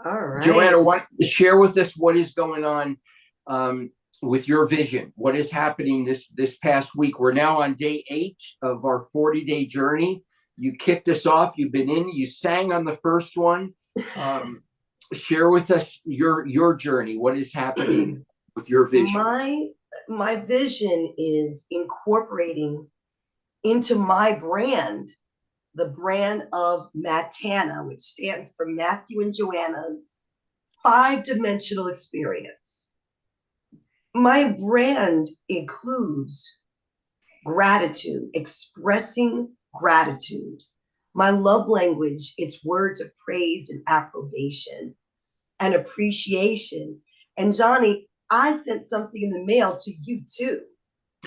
All right. Joanna, share with us what is going on with your vision? What is happening this past week? We're now on day 8 of our 40-day journey. You kicked us off. You've been in. You sang on the first one. Share with us your journey. What is happening with your vision? my my vision is incorporating into my brand the brand of Matana, which stands for Matthew and Joanna's 5-dimensional experience. My brand includes gratitude, expressing gratitude. My love language, it's words of praise and approbation and appreciation. And Johnny, I sent something in the mail to you too.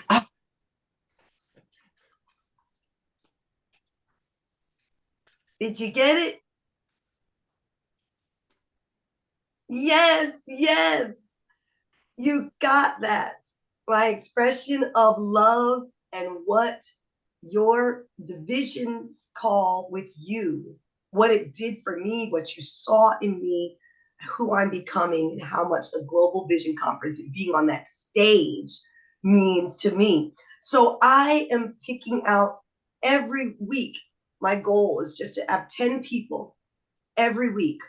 Ah, Did you get it? Yes, yes, you got that. My expression of love and what your divisions call with you, what it did for me, what you saw in me, who I'm becoming, and how much the Global Vision Conference and being on that stage means to me. So I am picking out every week. My goal is just to have 10 people every week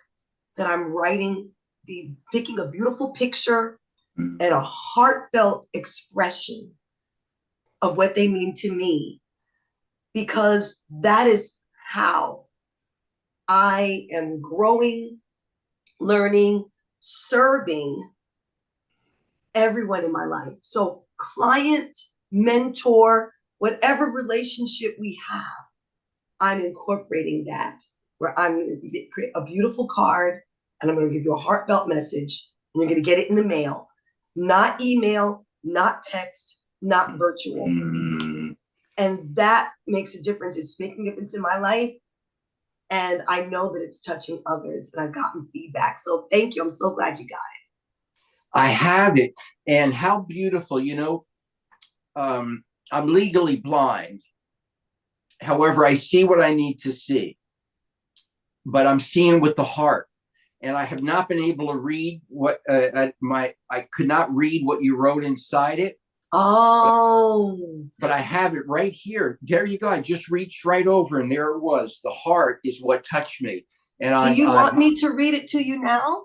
that I'm writing, picking a beautiful picture and a heartfelt expression of what they mean to me, because that is how I am growing, learning, serving everyone in my life. So, client, mentor, whatever relationship we have, I'm incorporating that where I'm going to create a beautiful card and I'm going to give you a heartfelt message and you're going to get it in the mail, not email, not text, not virtual. And that makes a difference. It's making a difference in my life. And I know that it's touching others and I've gotten feedback. So thank you. I'm so glad you got it. I have it. And how beautiful, I'm legally blind. However, I see what I need to see, but I'm seeing with the heart. And I have not been able to read what I could not read what you wrote inside it. Oh, but I have it right here. There you go. I just reached right over, and there it was. The heart is what touched me. And do you want me to read it to you now?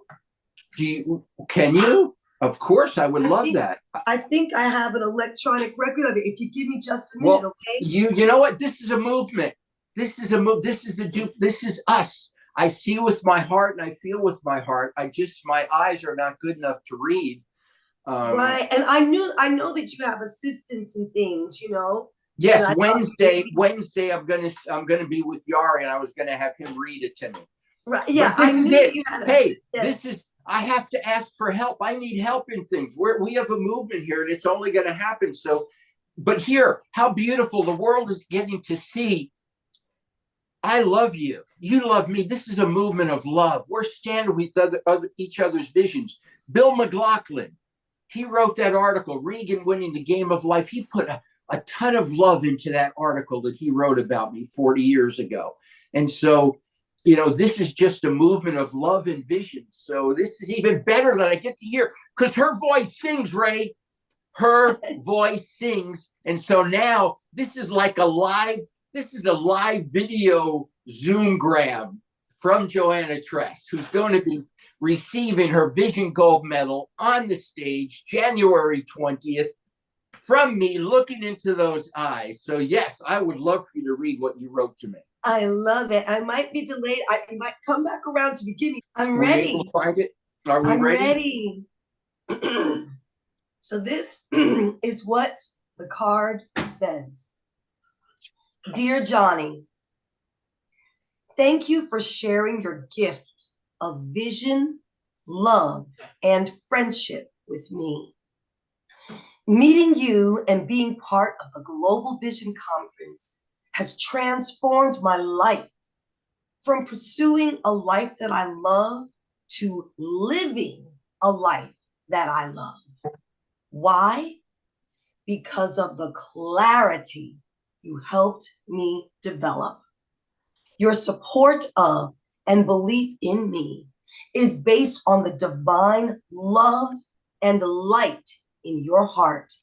Can you? Of course, I would love that. I think I have an electronic record of it. If you give me just a minute, well, okay? You know what? This is a movement. This is a move. This is This is us. I see with my heart and I feel with my heart. My eyes are not good enough to read. Right, and I know that you have assistants and things, Yes, and Wednesday, I'm gonna be with Yari, and I was gonna have him read it to me. Right, yeah, But this I is knew it. that you had Hey, yes. I have to ask for help. I need help in things. We have a movement here, and it's only going to happen. So, but here, how beautiful the world is getting to see. I love you. You love me. This is a movement of love. We're standing with each other's visions. Bill McLaughlin, he wrote that article, Reagan Winning the Game of Life. He put a ton of love into that article that he wrote about me 40 years ago. And so, this is just a movement of love and vision. So this is even better that I get to hear, because her voice sings, Ray. Her voice sings. And so now this is a live video Zoom grab from Joanna Tress, who's going to be receiving her Vision Gold Medal on the stage January 20th from me, looking into those eyes. So, yes, I would love for you to read what you wrote to me. I love it. I might be delayed. I might come back around to the beginning. I'm Were you ready. able to find it? Are we I'm ready? So this is what the card says. Dear Johnny, thank you for sharing your gift of vision, love, and friendship with me. Meeting you and being part of the Global Vision Conference has transformed my life from pursuing a life that I love to living a life that I love. Why? Because of the clarity you helped me develop. Your support of and belief in me is based on the divine love and light in your heart.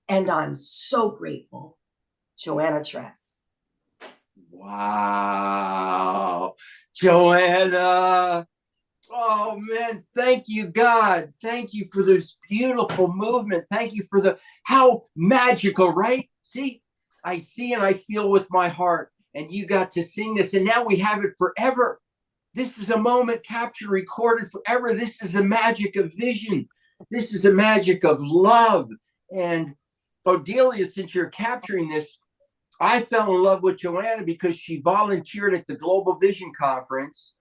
And I'm so grateful. Joanna Tress. Wow. Joanna. Oh man, thank you, God. Thank you for this beautiful movement. Thank you for how magical, right? See, I see and I feel with my heart, and you got to sing this, and now we have it forever. This is a moment captured, recorded forever. This is the magic of vision. This is the magic of love. And Odelia, since you're capturing this, I fell in love with Joanna because she volunteered at the Global Vision Conference,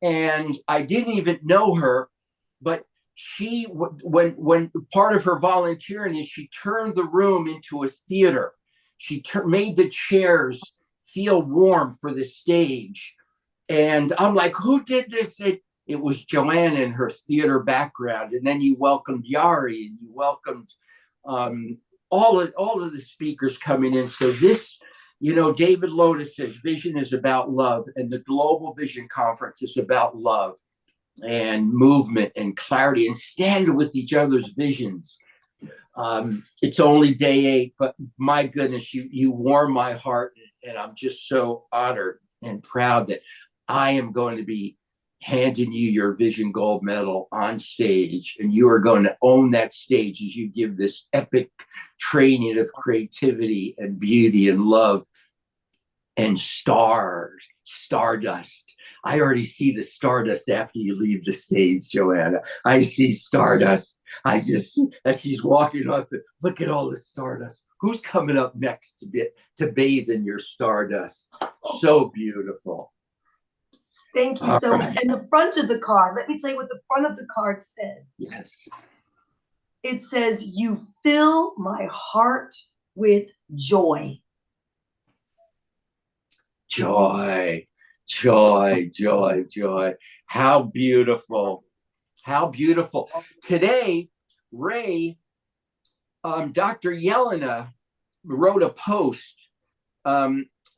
and I didn't even know her, but she, when part of her volunteering is she turned the room into a theater. She made the chairs feel warm for the stage. And I'm like, who did this? It was Joanna and her theater background. And then you welcomed Yari, and you welcomed all of the speakers coming in. So this, David Lotus says vision is about love, and the Global Vision Conference is about love and movement and clarity and stand with each other's visions. It's only day 8, but my goodness, you warm my heart, and I'm just so honored and proud that I am going to be handing you your Vision Gold Medal on stage, and you are going to own that stage as you give this epic training of creativity and beauty and love and stardust. I already see the stardust after you leave the stage, Joanna. I see stardust. As she's walking off, look at all the stardust. Who's coming up next to bathe in your stardust? So beautiful. Thank you so much. And the front of the card, let me tell you what the front of the card says. Yes. It says, you fill my heart with joy. Joy, joy, joy, joy. How beautiful. How beautiful. Today, Ray, Dr. Yelena wrote a post,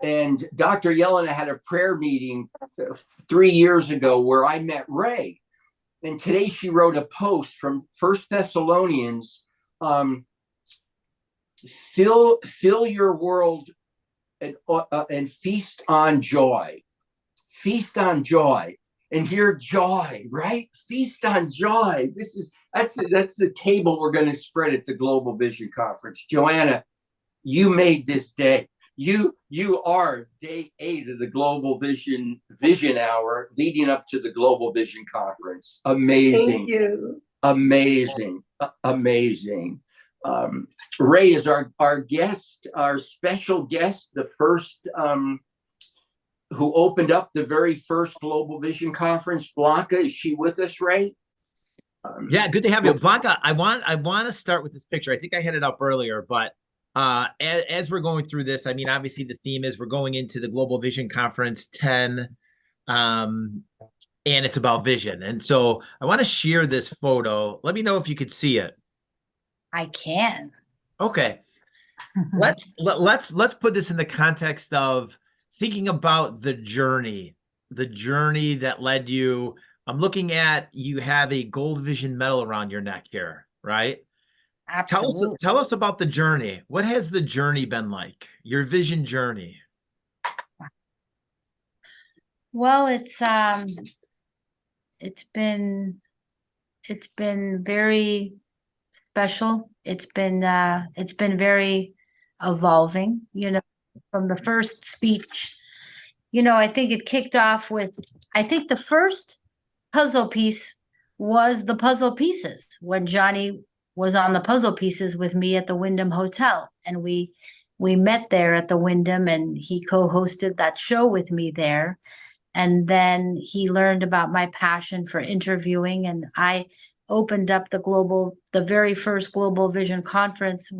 and Dr. Yelena had a prayer meeting 3 years ago where I met Ray. And today she wrote a post from 1 Thessalonians, fill your world and feast on joy. Feast on joy. And hear joy, right? Feast on joy. That's the table we're going to spread at the Global Vision Conference. Joanna, you made this day. You are day 8 of the Global Vision Hour leading up to the Global Vision Conference. Amazing. Thank you. Amazing. Amazing. Ray is our guest, our special guest, the first who opened up the very first Global Vision Conference. Blanca, is she with us, Ray? Yeah, good to have you, Blanca. I want to start with this picture. I think I had it up earlier, but as we're going through this, I mean, obviously the theme is we're going into the Global Vision Conference 10, and it's about vision. And so I want to share this photo. Let me know if you could see it. I can. Okay. Let's put this in the context of thinking about the journey that led you. I'm looking at, you have a Gold Vision medal around your neck here, right? Absolutely. Tell us about the journey. What has the journey been like? Your vision journey? Well, it's been very special. It's been very evolving, from the first speech. I think it kicked off with, I think the first puzzle piece was the puzzle pieces, when Johnny was on the puzzle pieces with me at the Wyndham Hotel, and we met there at the Wyndham, and he co-hosted that show with me there. And then he learned about my passion for interviewing, and I opened up the very first Global Vision Conference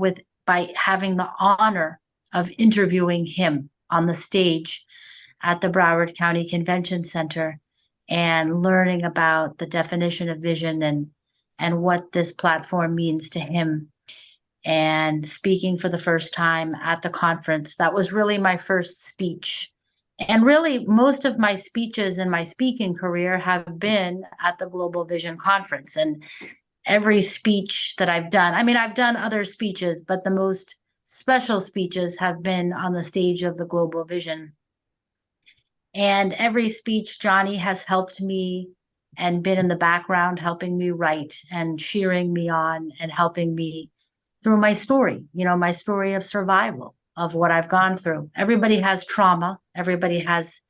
by having the honor of interviewing him on the stage at the Broward County Convention Center, and learning about the definition of vision and what this platform means to him, and speaking for the first time at the conference. That was really my first speech. And really, most of my speeches in my speaking career have been at the Global Vision Conference. And every speech that I've done, I mean, I've done other speeches, but the most special speeches have been on the stage of the Global Vision. And every speech, Johnny has helped me and been in the background helping me write and cheering me on and helping me through my story, my story of survival, of what I've gone through. Everybody has trauma. Everybody has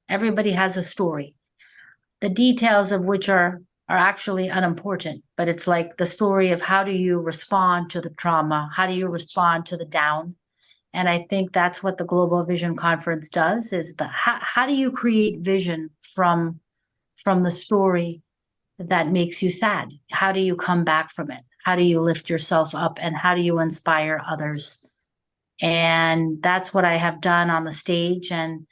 a story, the details of which are actually unimportant, but it's like the story of how do you respond to the trauma? How do you respond to the down? And I think that's what the Global Vision Conference does, is how do you create vision from the story that makes you sad? How do you come back from it? How do you lift yourself up, and how do you inspire others? And that's what I have done on the stage. And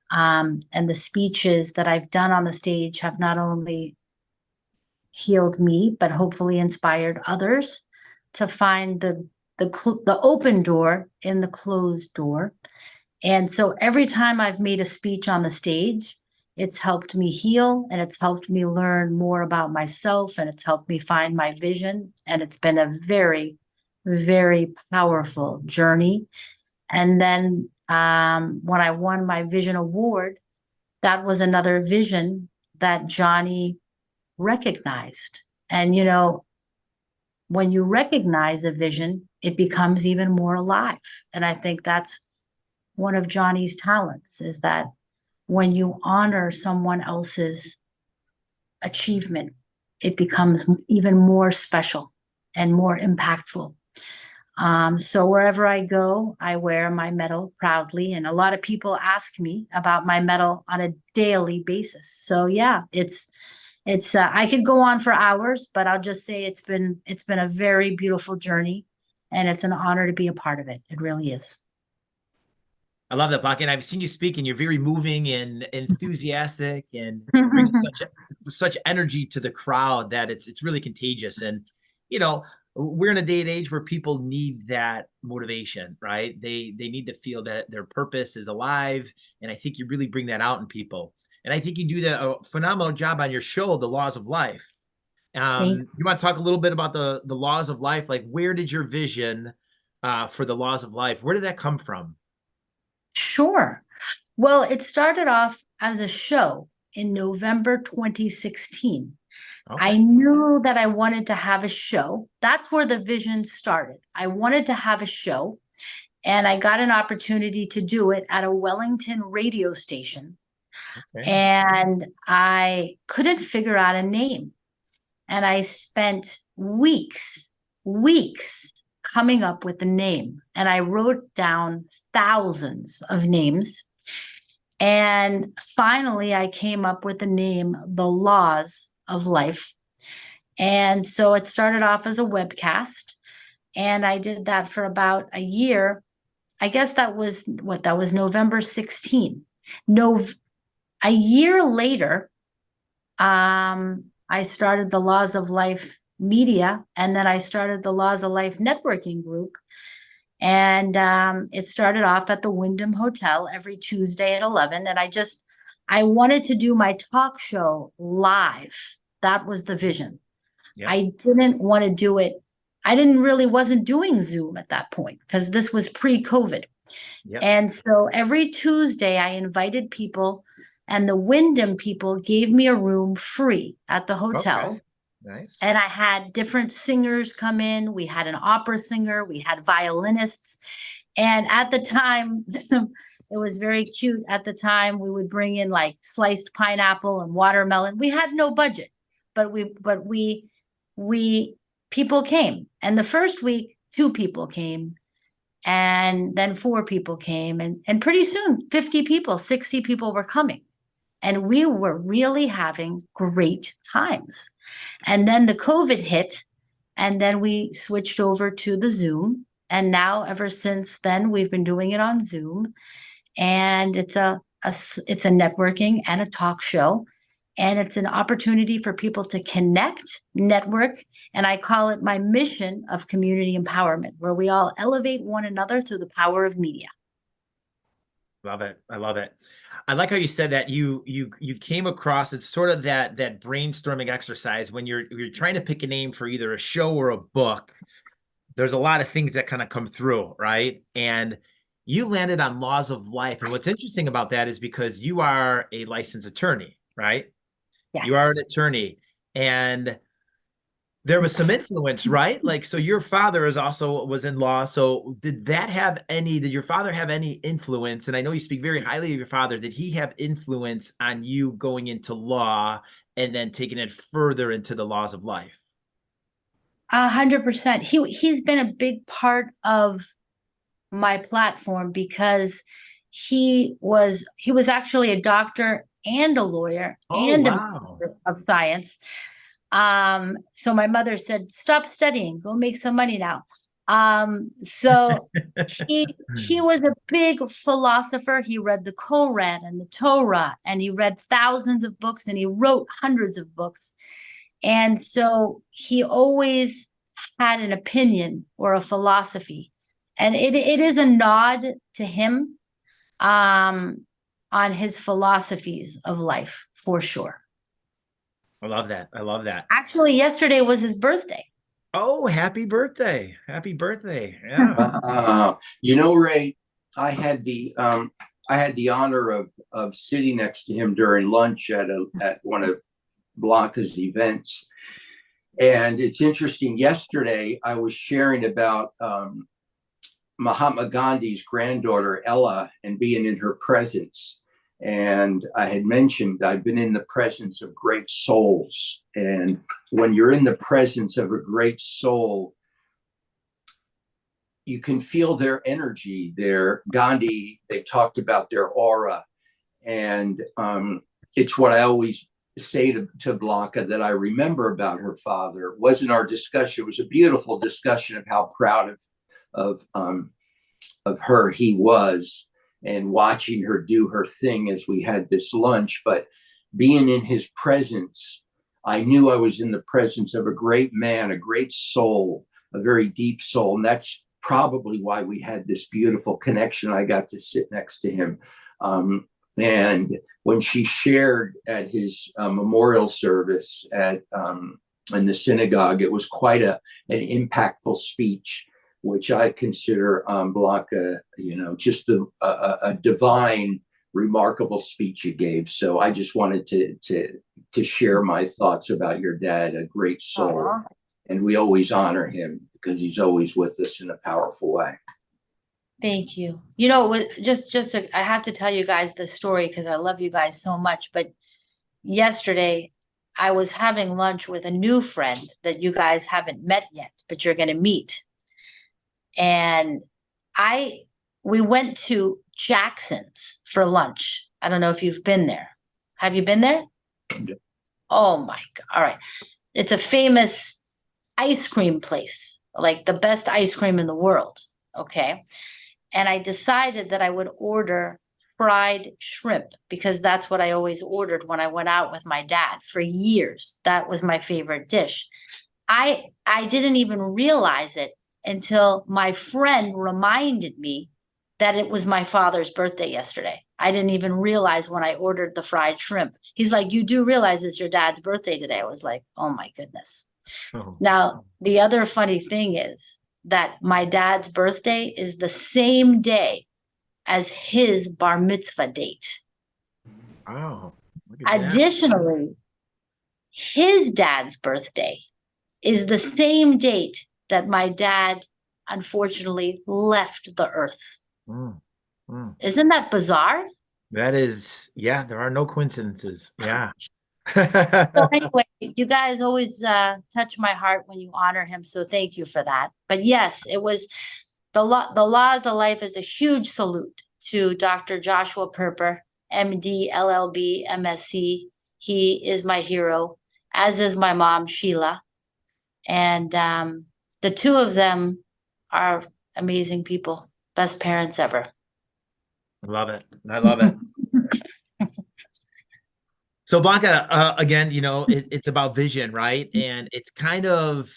the speeches that I've done on the stage have not only healed me, but hopefully inspired others to find the open door in the closed door. And so every time I've made a speech on the stage, it's helped me heal, and it's helped me learn more about myself, and it's helped me find my vision. And it's been a very, very powerful journey. And then when I won my Vision Award, that was another vision that Johnny recognized. And, when you recognize a vision, it becomes even more alive. And I think that's one of Johnny's talents, is that when you honor someone else's achievement, it becomes even more special and more impactful. So wherever I go, I wear my medal proudly. And a lot of people ask me about my medal on a daily basis. So yeah, it's I could go on for hours, but I'll just say it's been a very beautiful journey, and it's an honor to be a part of it. It really is. I love that, Blanca. And I've seen you speak, and you're very moving and enthusiastic, and bring such energy to the crowd that it's really contagious. And we're in a day and age where people need that motivation, right? They need to feel that their purpose is alive, and I think you really bring that out in people. And I think you do a phenomenal job on your show, The Laws of Life. You want to talk a little bit about the Laws of Life? Like, where did your vision for the Laws of Life, where did that come from? Sure. Well, it started off as a show in November 2016. Okay. I knew that I wanted to have a show. That's where the vision started. I wanted to have a show, and I got an opportunity to do it at a Wellington radio station. Okay. And I couldn't figure out a name. And I spent weeks coming up with the name. And I wrote down thousands of names. And finally, I came up with the name, The Laws of Life. And so it started off as a webcast. And I did that for about a year. I guess that was November 16. A year later, I started the Laws of Life Media, and then I started the Laws of Life Networking Group. And it started off at the Wyndham Hotel every Tuesday at 11. And I wanted to do my talk show live. That was the vision. Yep. I didn't want to do it. Wasn't doing Zoom at that point, because this was pre-COVID. Yep. And so every Tuesday I invited people, and the Wyndham people gave me a room free at the hotel. Okay. Nice. And I had different singers come in. We had an opera singer, we had violinists. And at the time, it was very cute. At the time, we would bring in like sliced pineapple and watermelon. We had no budget, but people came. And the first week, 2 people came, and then 4 people came. And pretty soon, 50 people, 60 people were coming. And we were really having great times. And then the COVID hit, and then we switched over to the Zoom. And now, ever since then, we've been doing it on Zoom. And it's a networking and a talk show. And it's an opportunity for people to connect, network. And I call it my mission of community empowerment, where we all elevate one another through the power of media. Love it. I love it. I like how you said that you came across it's sort of that brainstorming exercise when you're trying to pick a name for either a show or a book. There's a lot of things that kind of come through, right? And you landed on Laws of Life. And what's interesting about that is because you are a licensed attorney, right? You are Yes. an attorney, and there was some influence, right? Like, so your father was in law. So did your father have any influence? And I know you speak very highly of your father. Did he have influence on you going into law and then taking it further into the laws of life? 100%. He's been a big part of my platform because he was actually a doctor and a lawyer Oh, and a wow. master of science. So my mother said, "Stop studying, go make some money now." So he was a big philosopher. He read the Koran and the Torah, and he read thousands of books, and he wrote hundreds of books. And so he always had an opinion or a philosophy. And it is a nod to him on his philosophies of life for sure. I love that. I love that. Actually, yesterday was his birthday. Oh, happy birthday. Happy birthday. Yeah. You know, Ray, I had the honor of sitting next to him during lunch at one of Blanca's events. And it's interesting, yesterday I was sharing about Mahatma Gandhi's granddaughter, Ella, and being in her presence. And I had mentioned I've been in the presence of great souls. And when you're in the presence of a great soul, you can feel their energy. They talked about their aura. And it's what I always say to Blanca that I remember about her father. It wasn't our discussion. It was a beautiful discussion of how proud of her he was, and watching her do her thing as we had this lunch. But being in his presence, I knew I was in the presence of a great man, a great soul, a very deep soul. And that's probably why we had this beautiful connection. I got to sit next to him. And when she shared at his memorial service in the synagogue, it was quite an impactful speech, which I consider Blanca, just a divine, remarkable speech you gave. So I just wanted to share my thoughts about your dad, a great soul. Aww. And we always honor him because he's always with us in a powerful way. Thank you. It was I have to tell you guys the story because I love you guys so much. But yesterday, I was having lunch with a new friend that you guys haven't met yet, but you're going to meet. And we went to Jackson's for lunch. I don't know if you've been there. Have you been there? Yeah. Oh my God. All right. It's a famous ice cream place, like the best ice cream in the world. Okay. And I decided that I would order fried shrimp because that's what I always ordered when I went out with my dad for years. That was my favorite dish. I didn't even realize it until my friend reminded me that it was my father's birthday yesterday. I didn't even realize when I ordered the fried shrimp. He's like, "You do realize it's your dad's birthday today?" I was like, "Oh my goodness." Oh. Now, the other funny thing is that my dad's birthday is the same day as his bar mitzvah date. Wow. Look at that. Additionally, his dad's birthday is the same date that my dad unfortunately left the earth. Mm, mm. Isn't that bizarre? That is, yeah, there are no coincidences. Yeah. So anyway, you guys always touch my heart when you honor him. So thank you for that. But yes, it was the Laws of Life is a huge salute to Dr. Joshua Perper, MD, LLB, MSc. He is my hero, as is my mom, Sheila. And the two of them are amazing people, best parents ever. I love it. I love it. So Blanca, again, it's about vision, right? And it's kind of,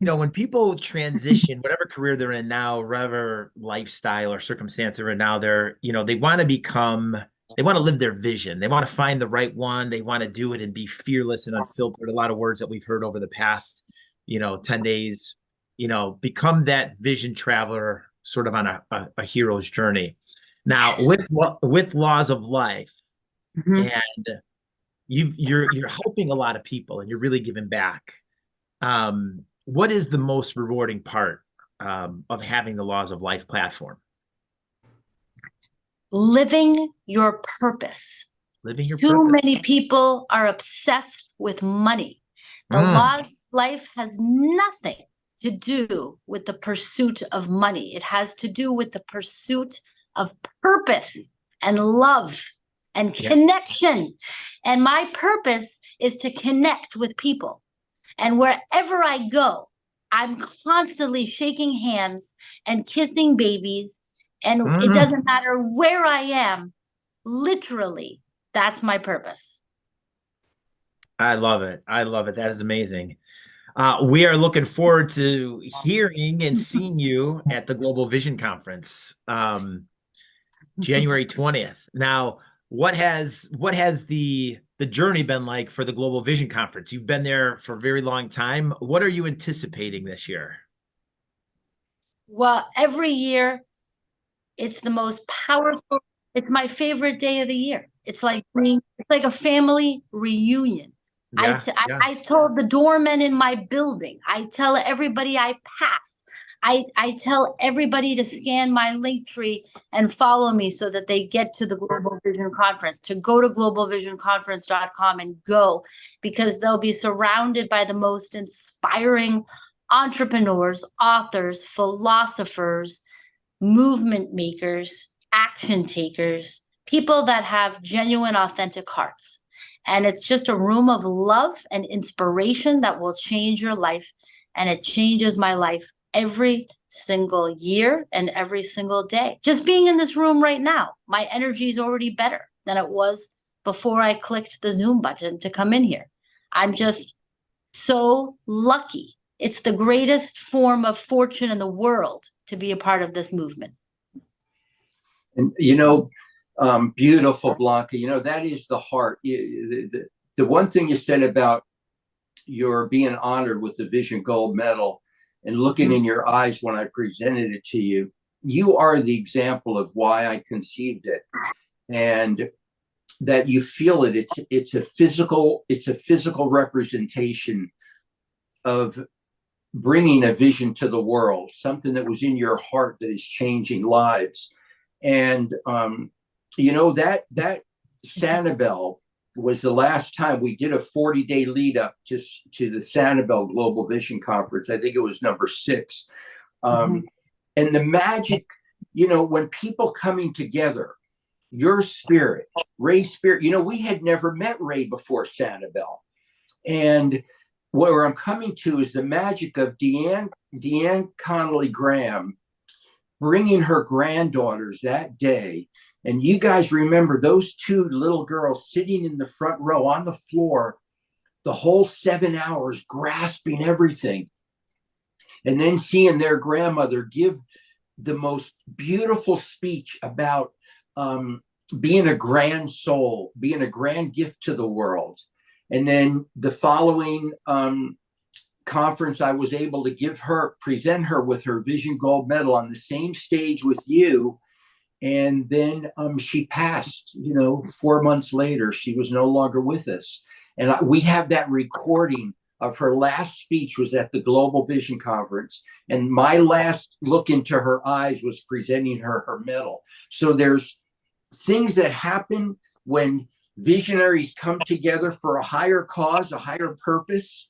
when people transition, whatever career they're in now, whatever lifestyle or circumstance they're in now, they want to become live their vision. They want to find the right one. They want to do it and be fearless and unfiltered. A lot of words that we've heard over the past, 10 days, become that vision traveler sort of on a hero's journey. Now with Laws of Life, Mhm. and you're helping a lot of people and you're really giving back. What is the most rewarding part of having the Laws of Life platform? Living your purpose. Living your Too purpose. many people are obsessed with money. The laws of life has nothing to do with the pursuit of money. It has to do with the pursuit of purpose and love and connection. And my purpose is to connect with people. And wherever I go, I'm constantly shaking hands and kissing babies. And it doesn't matter where I am, literally, that's my purpose. I love it. I love it. That is amazing. We are looking forward to hearing and seeing you at the Global Vision Conference, January 20th. Now, what has the journey been like for the Global Vision Conference? You've been there for a very long time. What are you anticipating this year? Well, every year, it's the most powerful. It's my favorite day of the year. It's like a family reunion. Yeah. I've told the doormen in my building. I tell everybody I pass. I tell everybody to scan my Linktree and follow me so that they get to the Global Vision Conference, to go to globalvisionconference.com and go, because they'll be surrounded by the most inspiring entrepreneurs, authors, philosophers, movement makers, action takers, people that have genuine, authentic hearts. And it's just a room of love and inspiration that will change your life. And it changes my life every single year and every single day. Just being in this room right now, my energy is already better than it was before I clicked the Zoom button to come in here. I'm just so lucky. It's the greatest form of fortune in the world to be a part of this movement. And beautiful, Blanca. That is the heart. The one thing you said about your being honored with the Vision Gold Medal, and looking in your eyes when I presented it to you, you are the example of why I conceived it, and that you feel it. It's a physical representation of bringing a vision to the world, something that was in your heart that is changing lives. And that Sanibel was the last time we did a 40-day lead up to the Sanibel Global Vision Conference. I think it was number 6. And the magic, when people coming together, your spirit, Ray's spirit, we had never met Ray before Sanibel. And where I'm coming to is the magic of Deanne Connolly Graham bringing her granddaughters that day. And you guys remember those 2 little girls sitting in the front row on the floor the whole 7 hours, grasping everything. And then seeing their grandmother give the most beautiful speech about being a grand soul, being a grand gift to the world. And then the following conference, I was able to present her with her Vision Gold Medal on the same stage with you. And then she passed, 4 months later. She was no longer with us. And we have that recording of her last speech was at the Global Vision Conference. And my last look into her eyes was presenting her medal. So there's things that happen when visionaries come together for a higher cause, a higher purpose.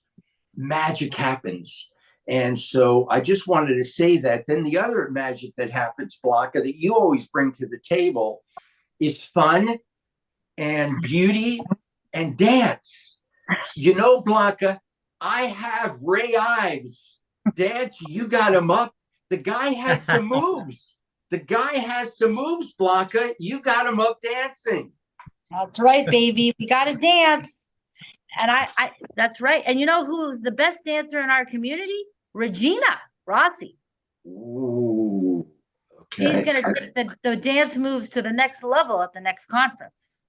Magic happens. And so I just wanted to say that. Then the other magic that happens, Blanca, that you always bring to the table is fun and beauty and dance. Blanca, I have Ray Ives dance. You got him up. The guy has some moves. Blanca. You got him up dancing. That's right, baby. We got to dance. And I that's right. And you know who's the best dancer in our community? Regina Rossi. Ooh, He's Okay. gonna take the dance moves to the next level at the next conference.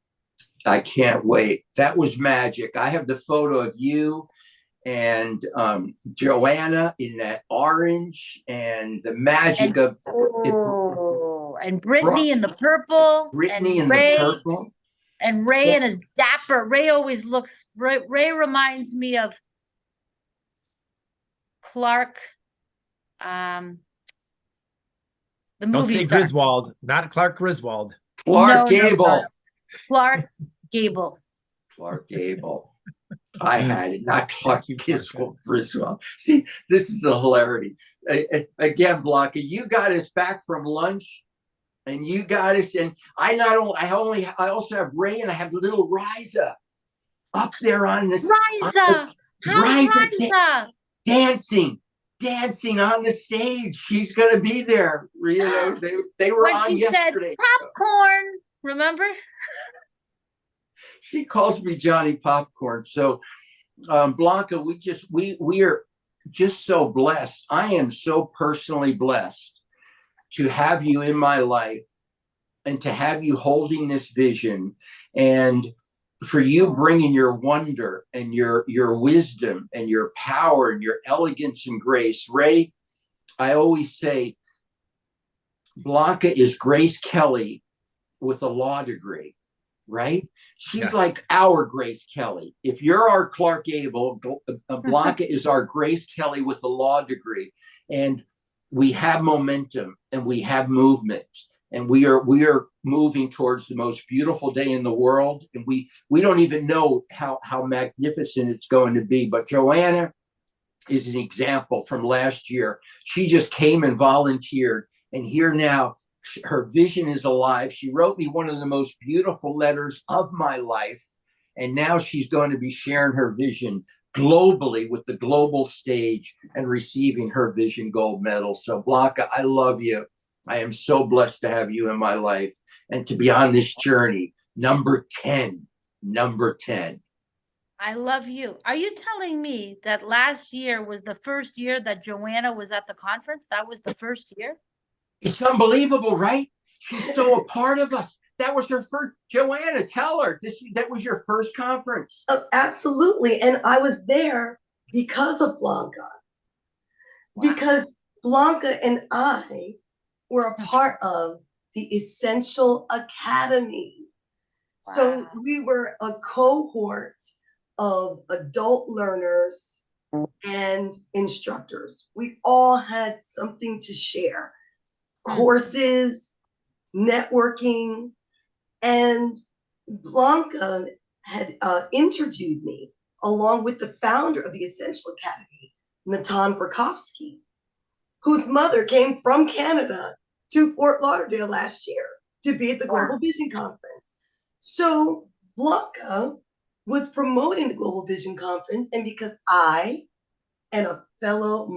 I can't wait. That was magic. I have the photo of you and Joanna in that orange and the magic of And Brittany in the purple, Brittany and in the purple. and Ray in his dapper. Ray always looks. Ray reminds me of Clark, the Don't movie say star. Griswold, not Clark Griswold. Clark No, no, Gable. no. Clark Gable. Clark Gable. I had it, not Clark Thank you, Griswold. See, this is the hilarity. Again, Blanca, you got us back from lunch, and you got us. And I also have Ray, and I have little Riza up there on this. Riza. Riza. Dancing on the stage. She's gonna be there. You know, they were When on she yesterday. said popcorn, remember? She calls me Johnny Popcorn. So Blanca, we are just so blessed. I am so personally blessed to have you in my life and to have you holding this vision, and for you bringing your wonder and your wisdom and your power and your elegance and grace. Ray, I always say Blanca is Grace Kelly with a law degree, right? She's like our Grace Kelly. If you're our Clark Gable, Blanca is our Grace Kelly with a law degree. And we have momentum and we have movement. And we are moving towards the most beautiful day in the world. And we don't even know how magnificent it's going to be. But Joanna is an example from last year. She just came and volunteered. And here now, her vision is alive. She wrote me one of the most beautiful letters of my life. And now she's going to be sharing her vision globally with the global stage and receiving her Vision Gold Medal. So Blanca, I love you. I am so blessed to have you in my life and to be on this journey. Number 10. I love you. Are you telling me that last year was the first year that Joanna was at the conference? That was the first year? It's unbelievable, right? She's so a part of us. That was her first. Joanna, tell her that was your first conference. Oh, absolutely. And I was there because of Blanca. Wow. Because Blanca and I were a part of the Essential Academy. Wow. So we were a cohort of adult learners and instructors. We all had something to share. Courses, networking, and Blanca had interviewed me along with the founder of the Essential Academy, Natan Berkovsky, whose mother came from Canada to Fort Lauderdale last year to be at the Global Vision Conference. So Blanca was promoting the Global Vision Conference, and because I and a fellow,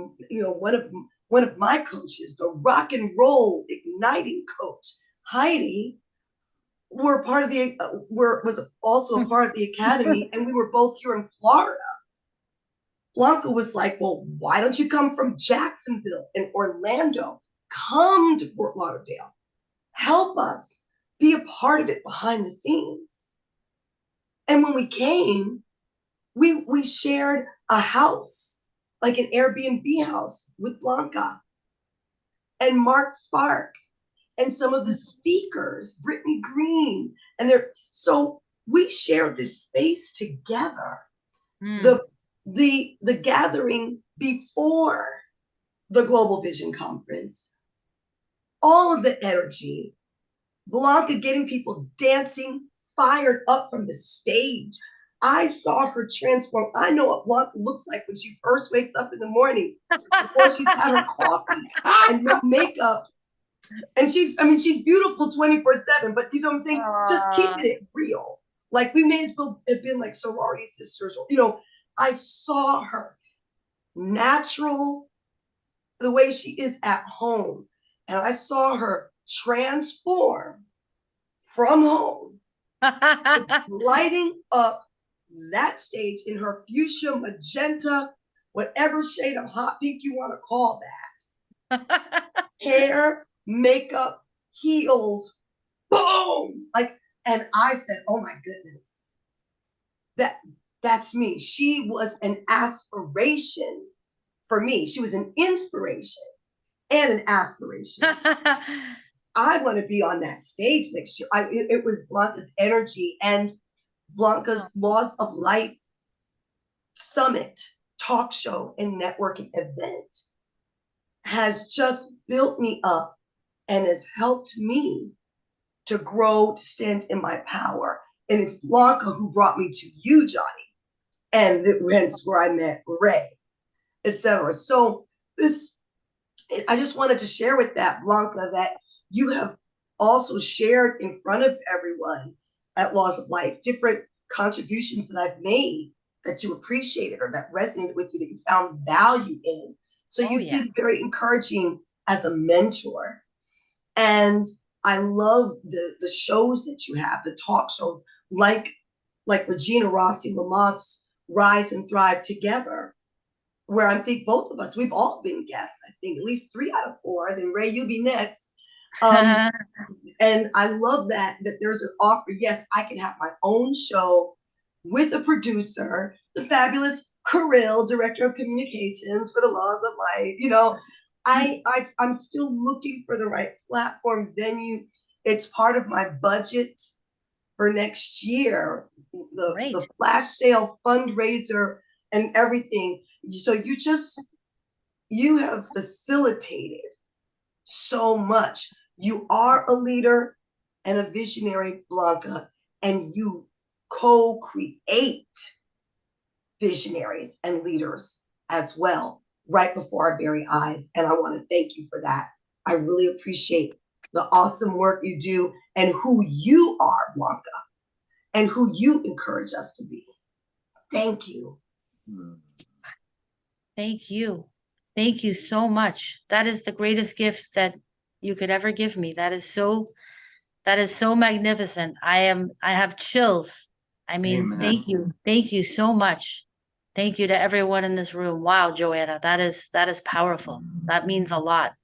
one of my coaches, the rock and roll igniting coach, Heidi, were part of the was also a part of the academy, and we were both here in Florida. Blanca was like, well, why don't you come from Jacksonville and Orlando? Come to Fort Lauderdale. Help us be a part of it behind the scenes. And when we came, we shared a house, like an Airbnb house with Blanca and Mark Spark and some of the speakers, Brittany Green, so we shared this space together. The gathering before the Global Vision Conference, all of the energy, Blanca getting people dancing, fired up from the stage. I saw her transform. I know what Blanca looks like when she first wakes up in the morning before she's had her coffee and no makeup. And she's beautiful 24/7, but you know what I'm saying? Just keeping it real. Like we may as well have been like sorority sisters, I saw her natural, the way she is at home. And I saw her transform from home, lighting up that stage in her fuchsia, magenta, whatever shade of hot pink you want to call that. Hair, makeup, heels, boom. Like, and I said, oh my goodness, that's me. She was an aspiration for me. She was an inspiration and an aspiration. I want to be on that stage next year. It was Blanca's energy and Blanca's Laws of Life Summit talk show and networking event has just built me up and has helped me to grow, to stand in my power. And it's Blanca who brought me to you, Johnny. And that's where I met Ray, etc. So I just wanted to share with that, Blanca, that you have also shared in front of everyone at Laws of Life different contributions that I've made that you appreciated or that resonated with you, that you found value in. So you've been very encouraging as a mentor. And I love the shows that you have, the talk shows like Regina Rossi Lamont's Rise and Thrive Together, where I think both of us, we've all been guests, I think at least 3 out of 4. Then Ray, you'll be next. And I love that there's an offer. Yes, I can have my own show with a producer, the fabulous Kirill, Director of Communications for the Laws of Life. You know, I'm still looking for the right platform, venue. It's part of my budget for next year, the flash sale fundraiser and everything. So you have facilitated so much. You are a leader and a visionary, Blanca, and you co-create visionaries and leaders as well, right before our very eyes. And I want to thank you for that. I really appreciate the awesome work you do and who you are, Blanca, and who you encourage us to be. Thank you. Thank you. Thank you so much. That is the greatest gift that you could ever give me. That is so magnificent. I have chills. I mean, Amen. Thank you. Thank you so much. Thank you to everyone in this room. Wow, Joanna, that is powerful. That means a lot.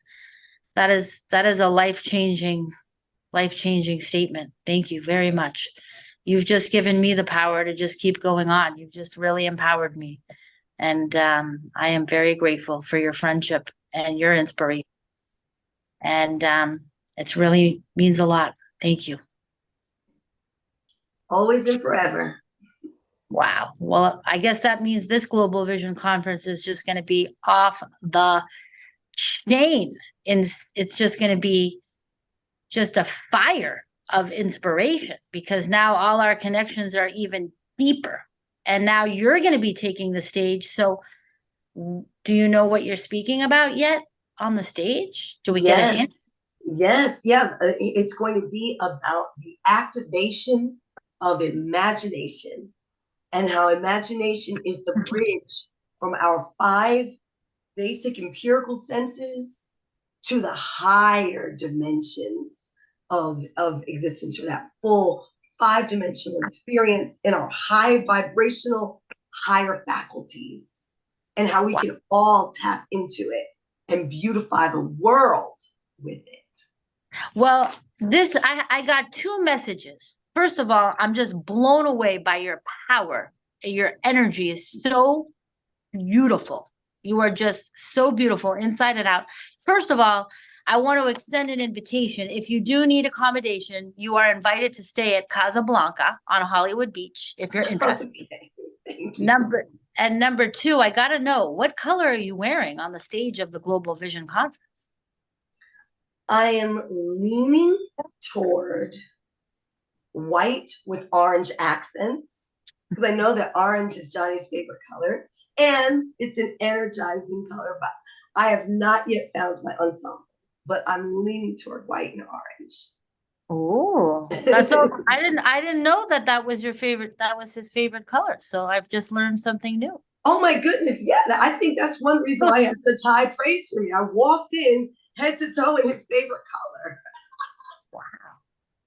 That is a life-changing statement. Thank you very much. You've just given me the power to just keep going on. You've just really empowered me. And I am very grateful for your friendship and your inspiration. And it's really means a lot. Thank you. Always and forever. Wow. Well, I guess that means this Global Vision Conference is just going to be off the chain. And it's just going to be just a fire of inspiration, because now all our connections are even deeper. And now you're going to be taking the stage. So do you know what you're speaking about yet on the stage? Do we get a hint? Yes. Yeah. It's going to be about the activation of imagination and how imagination is the bridge from our 5 basic empirical senses to the higher dimensions of existence, or that full 5-dimensional experience in our high vibrational, higher faculties, and how we can all tap into it and beautify the world with it. Well, I got 2 messages. First of all, I'm just blown away by your power. Your energy is so beautiful. You are just so beautiful inside and out. First of all, I want to extend an invitation. If you do need accommodation, you are invited to stay at Casablanca on Hollywood Beach if you're interested. Okay. Thank you. Number 2, I got to know, what color are you wearing on the stage of the Global Vision Conference? I am leaning toward white with orange accents, because I know that orange is Johnny's favorite color, and it's an energizing color, but I have not yet found my ensemble, but I'm leaning toward white and orange. Oh, that's all. I didn't know that was your favorite. That was his favorite color. So I've just learned something new. Oh my goodness. Yeah. I think that's one reason why he has such high praise for me. I walked in head to toe in his favorite color.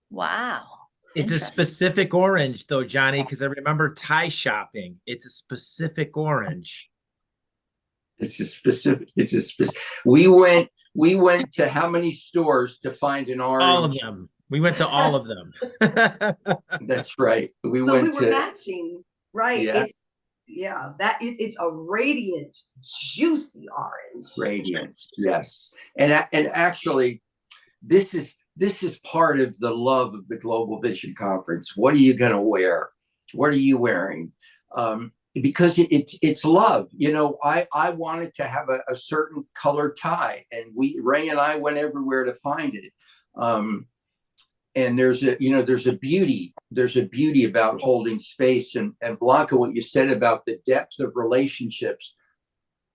Wow. It's a specific orange though, Johnny, because I remember tie shopping. It's a specific orange. It's a specific. We went We went to how many stores to find an orange? All of them. We went to all of them. That's right. We So went we were to matching, right? Yeah. It's a radiant, juicy orange. radiant. Yes, and actually, this is part of the love of the Global Vision Conference. What are you going to wear? What are you wearing? Because it's love. You know, I wanted to have a certain color tie, and Ray and I went everywhere to find it. And there's a beauty about holding space. And Blanca, what you said about the depth of relationships,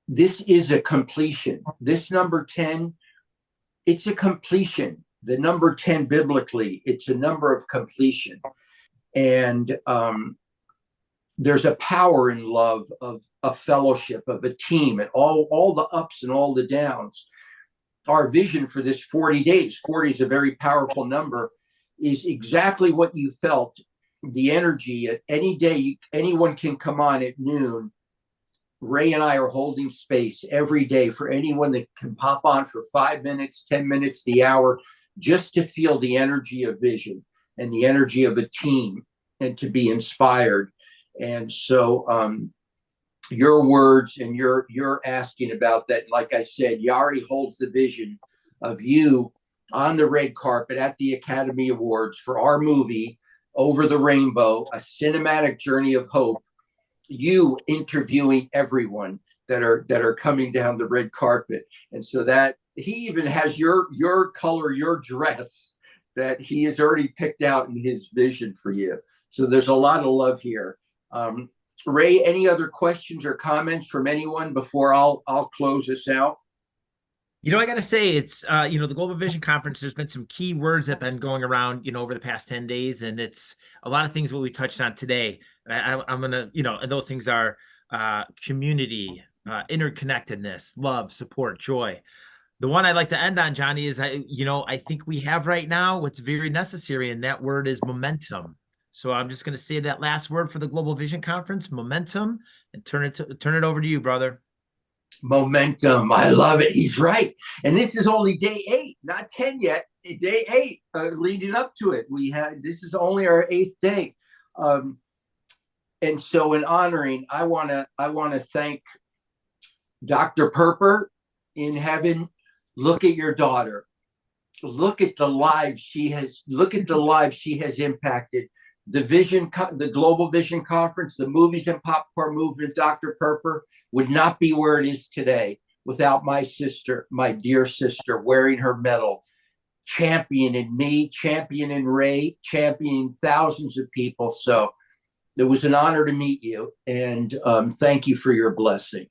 this is a completion. This number 10, it's a completion. The number 10 biblically, it's a number of completion. And there's a power in love of a fellowship, of a team, and all the ups and all the downs. Our vision for this 40 days, 40 is a very powerful number, is exactly what you felt. The energy at any day, anyone can come on at noon. Ray and I are holding space every day for anyone that can pop on for 5 minutes, 10 minutes, the hour, just to feel the energy of vision and the energy of a team and to be inspired. And so your words and you're asking about that. Like I said, Yari holds the vision of you on the red carpet at the Academy Awards for our movie, Over the Rainbow, A Cinematic Journey of Hope. You interviewing everyone that are coming down the red carpet. And so that he even has your color, your dress that he has already picked out in his vision for you. So there's a lot of love here. Ray, any other questions or comments from anyone before I'll close this out? You know, I got to say, it's, the Global Vision Conference, there's been some key words that have been going around, over the past 10 days. And it's a lot of things what we touched on today. I'm going to, and those things are community, interconnectedness, love, support, joy. The one I'd like to end on, Johnny, is, I think we have right now what's very necessary. And that word is momentum. So I'm just going to say that last word for the Global Vision Conference, momentum, and turn it over to you, brother. Momentum. I love it. He's right. And this is only day 8, not 10 yet. Day 8, leading up to it. This is only our 8th day. And so in honoring, I want to thank Dr. Perper in heaven. Look at your daughter. Look at the lives she has impacted. The Global Vision Conference, the Movies and Popcorn Movement, Dr. Perper, would not be where it is today without my sister, my dear sister, wearing her medal, championing me, championing Ray, championing thousands of people. So it was an honor to meet you, and thank you for your blessing.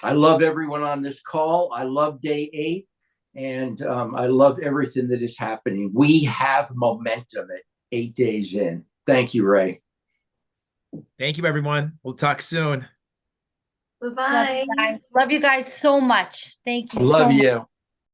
I love everyone on this call. I love day 8, and I love everything that is happening. We have momentum at 8 days in. Thank you, Ray. Thank you, everyone. We'll talk soon. Bye-bye. Love you guys so much. Thank you so Love much. you.